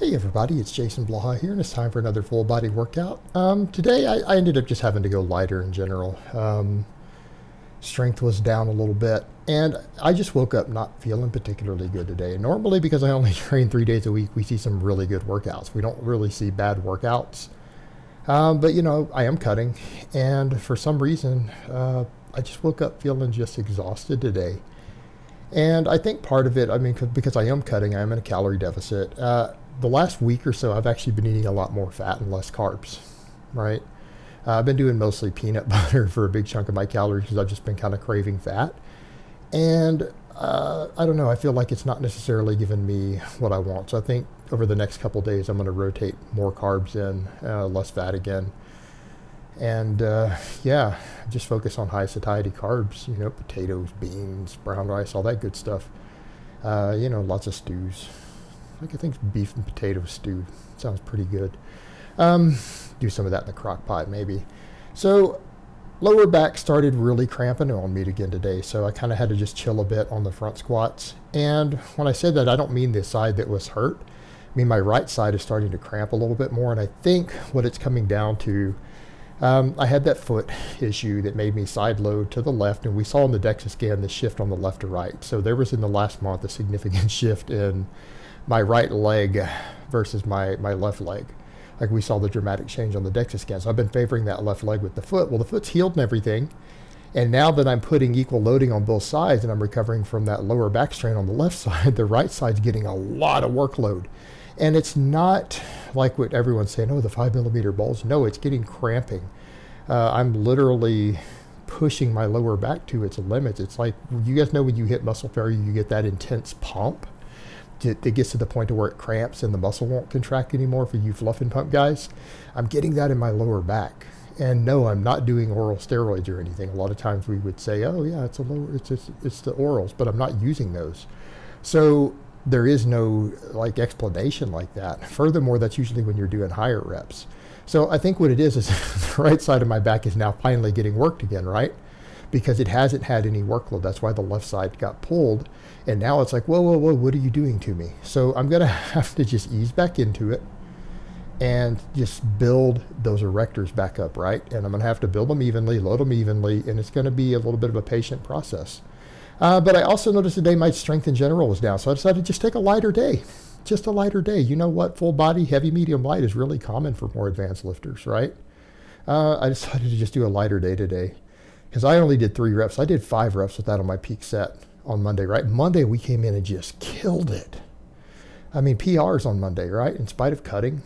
Hey everybody, it's Jason Blaha here, and it's time for another full body workout. Today I ended up just having to go lighter in general. Strength was down a little bit, and I just woke up not feeling particularly good today. Normally, because I only train 3 days a week, we see some really good workouts. We don't really see bad workouts. But you know, I am cutting, and for some reason, I just woke up feeling just exhausted today. And I think part of it, I mean, because I am cutting, I am in a calorie deficit. The last week or so, I've actually been eating a lot more fat and less carbs, right? I've been doing mostly peanut butter for a big chunk of my calories because I've just been kind of craving fat. And I don't know, I feel like it's not necessarily giving me what I want. So I think over the next couple days, I'm going to rotate more carbs in, less fat again. And yeah, just focus on high satiety carbs, you know, potatoes, beans, brown rice, all that good stuff. You know, lots of stews. Like I think beef and potato stew sounds pretty good. Do some of that in the crock pot maybe. So lower back started really cramping on me again today, so I kind of had to just chill a bit on the front squats. And when I said that, I don't mean the side that was hurt. I mean my right side is starting to cramp a little bit more, and I think what it's coming down to, I had that foot issue that made me side load to the left, and we saw in the DEXA scan the shift on the left to right. So there was in the last month a significant shift in my right leg versus my left leg. Like we saw the dramatic change on the DEXA scan. So I've been favoring that left leg with the foot. Well, the foot's healed and everything. And now that I'm putting equal loading on both sides and I'm recovering from that lower back strain on the left side, the right side's getting a lot of workload. And it's not like what everyone's saying, oh, the 5mm balls. No, it's getting cramping. I'm literally pushing my lower back to its limits. It's like, you guys know when you hit muscle failure, you get that intense pump. It gets to the point to where it cramps and the muscle won't contract anymore for you fluff and pump guys. I'm getting that in my lower back. And no, I'm not doing oral steroids or anything. A lot of times we would say, oh yeah, it's the orals, but I'm not using those. So there is no like explanation like that. Furthermore, that's usually when you're doing higher reps. So I think what it is the right side of my back is now finally getting worked again, right? Because it hasn't had any workload. That's why the left side got pulled. And now it's like, whoa, whoa, whoa, what are you doing to me? So I'm going to have to just ease back into it and just build those erectors back up, right? And I'm going to have to build them evenly, load them evenly, and it's going to be a little bit of a patient process. But I also noticed today my strength in general was down. So I decided to just take a lighter day. Just a lighter day. You know what? Full body, heavy, medium, light is really common for more advanced lifters, right? I decided to just do a lighter day today because I only did 3 reps. I did 5 reps with that on my peak set on Monday, right? Monday we came in and just killed it. I mean, PRs on Monday, right? In spite of cutting.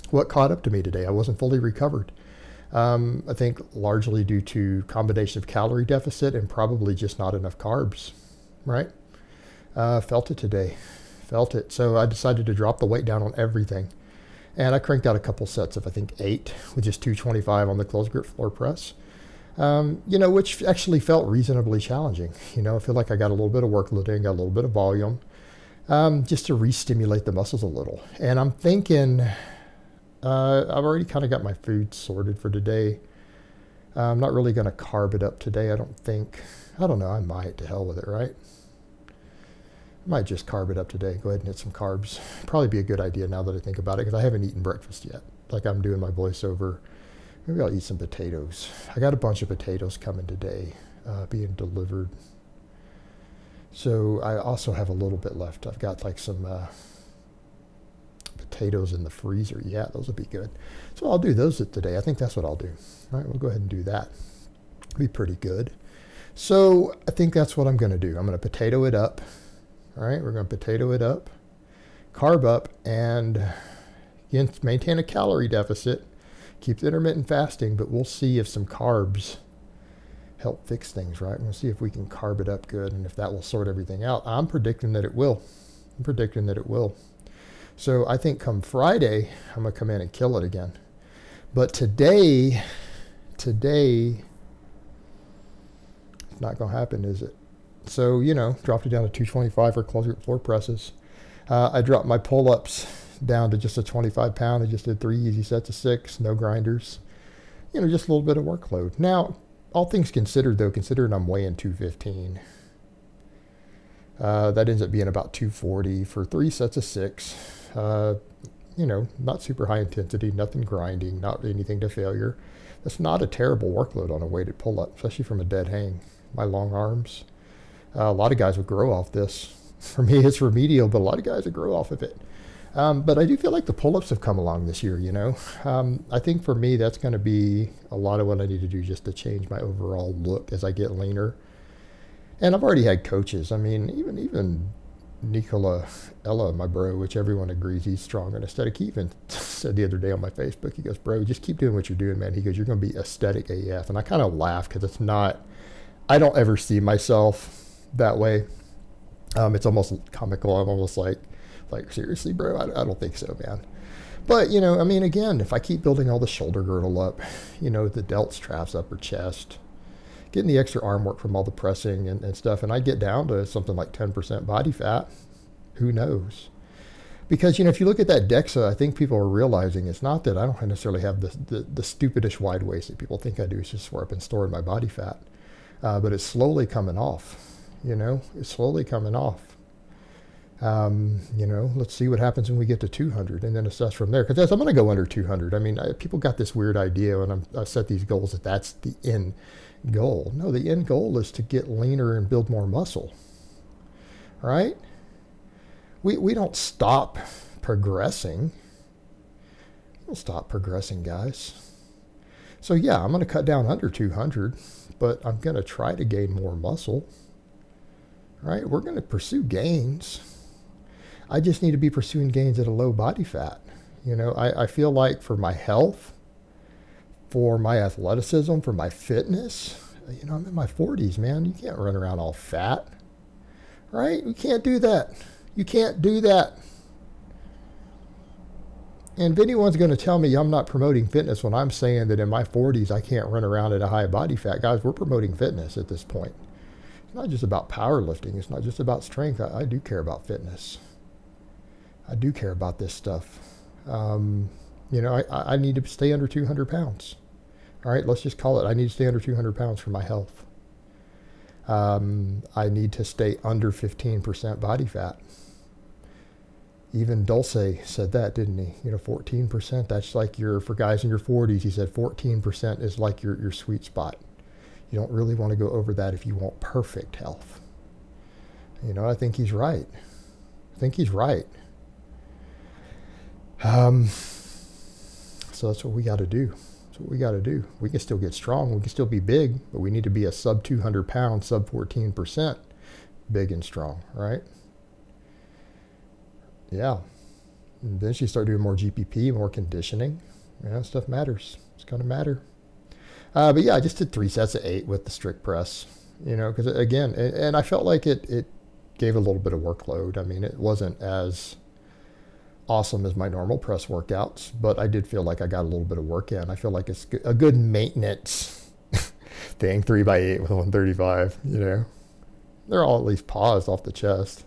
What caught up to me today? I wasn't fully recovered. I think largely due to combination of calorie deficit and probably just not enough carbs, right? Felt it today. Felt it. So I decided to drop the weight down on everything. And I cranked out a couple sets of, I think, 8 with just 225 on the closed grip floor press. You know, which actually felt reasonably challenging. You know, I feel like I got a little bit of workload in, got a little bit of volume, just to re-stimulate the muscles a little. And I'm thinking, I've already kind of got my food sorted for today. I'm not really going to carb it up today, I don't think. I don't know, I might, to hell with it, right? I might just carb it up today, go ahead and hit some carbs. Probably be a good idea now that I think about it, because I haven't eaten breakfast yet. Like I'm doing my voiceover. Maybe I'll eat some potatoes. I got a bunch of potatoes coming today, being delivered. So I also have a little bit left. I've got like some potatoes in the freezer. Yeah, those will be good. So I'll do those today. I think that's what I'll do. All right, we'll go ahead and do that. Be pretty good. So I think that's what I'm going to do. I'm going to potato it up. All right, we're going to potato it up, carb up, and again, maintain a calorie deficit. Keep the intermittent fasting, but we'll see if some carbs help fix things, right? We'll see if we can carb it up good and if that will sort everything out. I'm predicting that it will. I'm predicting that it will. So I think come Friday, I'm going to come in and kill it again. But today, it's not going to happen, is it? So, you know, dropped it down to 225 for closed grip floor presses. I dropped my pull-ups down to just a 25 pound. I just did 3 easy sets of 6, no grinders. You know, just a little bit of workload. Now, all things considered though, considering I'm weighing 215, that ends up being about 240 for 3 sets of 6. You know, not super high intensity, nothing grinding, not anything to failure. That's not a terrible workload on a weighted pull-up, especially from a dead hang. My long arms. A lot of guys would grow off this. For me, it's remedial, but a lot of guys would grow off of it. But I do feel like the pull-ups have come along this year, you know. I think for me, that's going to be a lot of what I need to do just to change my overall look as I get leaner. And I've already had coaches. I mean, even Nicola Ella, my bro, which everyone agrees he's strong and aesthetic. He even said the other day on my Facebook, he goes, bro, just keep doing what you're doing, man. He goes, you're going to be aesthetic AF. And I kind of laugh because it's not, I don't ever see myself that way. It's almost comical. I'm almost like seriously, bro, I don't think so, man. But, you know, I mean, again, if I keep building all the shoulder girdle up, you know, the delt straps, upper chest, getting the extra arm work from all the pressing and stuff, and I get down to something like 10% body fat, who knows? Because, you know, if you look at that DEXA, I think people are realizing it's not that I don't necessarily have the stupidish wide waist that people think I do. It's just where I've been storing my body fat. But it's slowly coming off, you know? It's slowly coming off. You know, let's see what happens when we get to 200 and then assess from there. Because I'm going to go under 200. I mean, people got this weird idea when I set these goals that that's the end goal. No, the end goal is to get leaner and build more muscle, right? We don't stop progressing. We don't stop progressing, guys. So yeah, I'm going to cut down under 200, but I'm going to try to gain more muscle, right? We're going to pursue gains. I just need to be pursuing gains at a low body fat. You know, I feel like for my health, for my athleticism, for my fitness, you know, I'm in my 40s, man. You can't run around all fat, right? You can't do that. You can't do that. And if anyone's going to tell me I'm not promoting fitness when I'm saying that in my 40s I can't run around at a high body fat, guys, we're promoting fitness at this point. It's not just about powerlifting. It's not just about strength. I do care about fitness. I do care about this stuff. You know, I need to stay under 200 pounds. All right, let's just call it. I need to stay under 200 pounds for my health. I need to stay under 15% body fat. Even Dulce said that, didn't he? You know, 14%, that's like for guys in your 40s, he said 14% is like your sweet spot. You don't really want to go over that if you want perfect health. You know, I think he's right. I think he's right. So that's what we got to do. That's what we got to do. We can still get strong. We can still be big, but we need to be a sub 200 pound, sub 14% big and strong, right? Yeah. And then you start doing more GPP, more conditioning. Yeah, stuff matters. It's going to matter. But yeah, I just did 3 sets of 8 with the strict press, you know, because again, and I felt like it gave a little bit of workload. I mean, it wasn't as awesome as my normal press workouts, but I did feel like I got a little bit of work in. I feel like it's a good maintenance thing, 3x8 with 135, you know. They're all at least paused off the chest.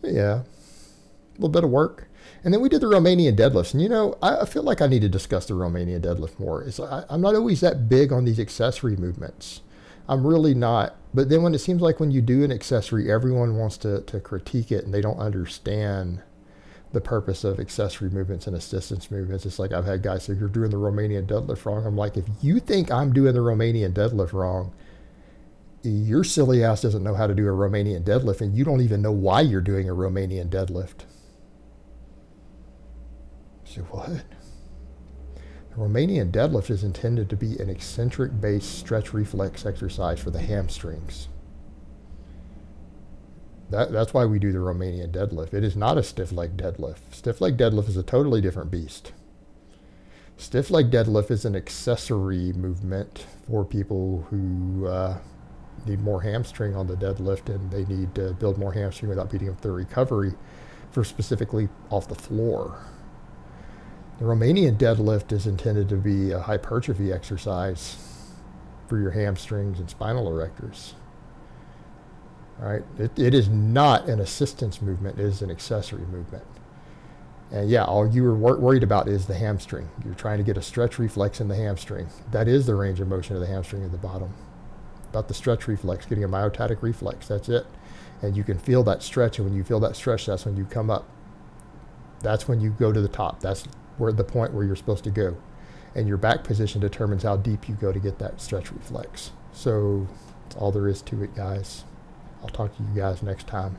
But yeah, a little bit of work. And then we did the Romanian deadlifts. And, you know, I feel like I need to discuss the Romanian deadlift more. I'm not always that big on these accessory movements. I'm really not. But then when it seems like when you do an accessory, everyone wants to critique it and they don't understand the purpose of accessory movements and assistance movements. It's like I've had guys say, you're doing the Romanian deadlift wrong. I'm like, if you think I'm doing the Romanian deadlift wrong, your silly ass doesn't know how to do a Romanian deadlift, and you don't even know why you're doing a Romanian deadlift. So what? The Romanian deadlift is intended to be an eccentric-based stretch reflex exercise for the hamstrings. That's why we do the Romanian deadlift. It is not a stiff leg deadlift. Stiff leg deadlift is a totally different beast. Stiff leg deadlift is an accessory movement for people who need more hamstring on the deadlift, and they need to build more hamstring without beating up their recovery for specifically off the floor. The Romanian deadlift is intended to be a hypertrophy exercise for your hamstrings and spinal erectors. All right, it is not an assistance movement. It is an accessory movement. And yeah, all you were worried about is the hamstring. You're trying to get a stretch reflex in the hamstring. That is the range of motion of the hamstring at the bottom. About the stretch reflex, getting a myotatic reflex, that's it. And you can feel that stretch, and when you feel that stretch, that's when you come up. That's when you go to the top. That's where the point where you're supposed to go. And your back position determines how deep you go to get that stretch reflex. So that's all there is to it, guys. I'll talk to you guys next time.